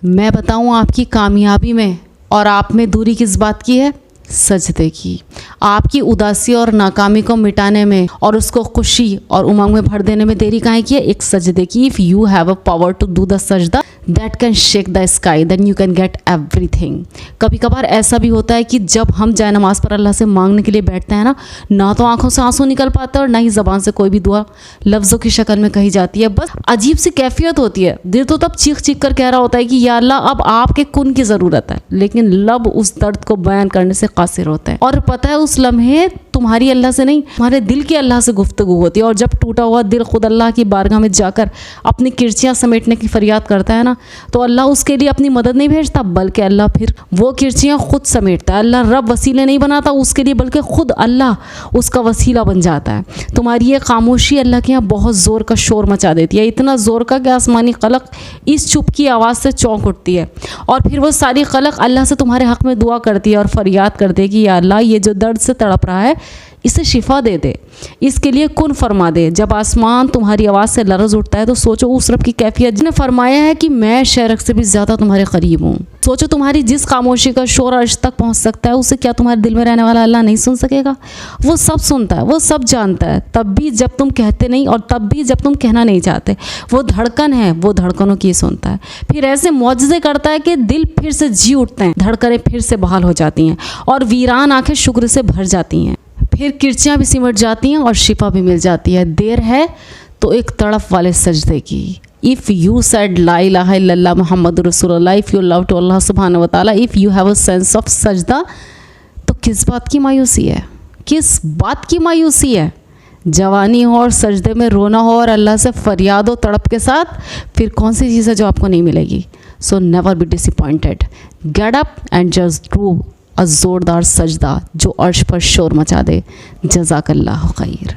मैं बताऊं आपकी कामयाबी में और आप में दूरी किस बात की है? सजदे की। आपकी उदासी और नाकामी को मिटाने में और उसको खुशी और उमंग में भर देने में देरी काहे की है? एक सजदे की। If you have a power to do the sajda that can shake the sky then you can get everything. कभी कभार ऐसा भी होता है कि जब हम जाए नमाज पर अल्लाह से मांगने के लिए बैठते हैं ना तो आंखों से आंसू निकल पाता है और ना ही ज़बान से कोई भी दुआ लफ्ज़ों की शक्ल में कही जाती है। बस अजीब सी कैफियत होती है। दिल तो तब चीख चीख कर कह रहा होता है कि या अल्लाह अब आपके कुन की ज़रूरत है, लेकिन लब उस दर्द को बयान करने से कासिर होता है। और पता है उस लम्हे तुम्हारी अल्लाह से नहीं, तुम्हारे दिल की अल्लाह से गुफ्तगू होती है। और जब टूटा हुआ दिल खुद अल्लाह की बारगाह में जाकर अपनी किरचियाँ समेटने की फरियाद करता है ना, तो अल्लाह उसके लिए अपनी मदद नहीं भेजता, बल्कि अल्लाह फिर वो किरचियाँ खुद समेटता है। अल्लाह रब वसीले नहीं बनाता उसके लिए, बल्कि खुद अल्लाह उसका वसीला बन जाता है। तुम्हारी ये खामोशी अल्लाह के यहाँ बहुत ज़ोर का शोर मचा देती है, इतना ज़ोर का कि आसमानी खलक इस चुप की आवाज़ से चौंक उठती है। और फिर वो सारी खलक अल्लाह से तुम्हारे हक़ में दुआ करती है और फरियाद करती है कि या अल्लाह ये जो दर्द से तड़प रहा है इसे शिफा दे दे, इसके लिए कुन फरमा दे। जब आसमान तुम्हारी आवाज़ से लरज़ उठता है तो सोचो उस रब की कैफियत जिसने फरमाया है कि मैं शरक से भी ज़्यादा तुम्हारे करीब हूँ। सोचो तुम्हारी जिस खामोशी का शोर अर्श तक पहुँच सकता है उसे क्या तुम्हारे दिल में रहने वाला अल्लाह नहीं सुन सकेगा? वो सब सुनता है, वो सब जानता है, तब भी जब तुम कहते नहीं और तब भी जब तुम कहना नहीं चाहते। वो धड़कन है, वो धड़कनों की सुनता है। फिर ऐसे मौजज़े करता है कि दिल फिर से जी उठते हैं, धड़कनें फिर से बहाल हो जाती हैं और वीरान आंखें शुक्र से भर जाती हैं। फिर किरचियाँ भी सिमट जाती हैं और शिफा भी मिल जाती है। देर है तो एक तड़प वाले सजदे की। इफ़ यू सेड ला इलाहा इल्लल्लाह मुहम्मद रसूलुल्लाह, if you love to Allah सुब्हानहू व तआला, if you have a sense of सजदा, तो किस बात की मायूसी है? किस बात की मायूसी है? जवानी हो और सजदे में रोना हो और अल्लाह से फरियाद हो तड़प के साथ, फिर कौन सी चीज़ है जो आपको नहीं मिलेगी? So never be disappointed, get up and just do a ज़ोरदार सजदा जो अर्श पर शोर मचा दे। जज़ाकल्लाहु खैर।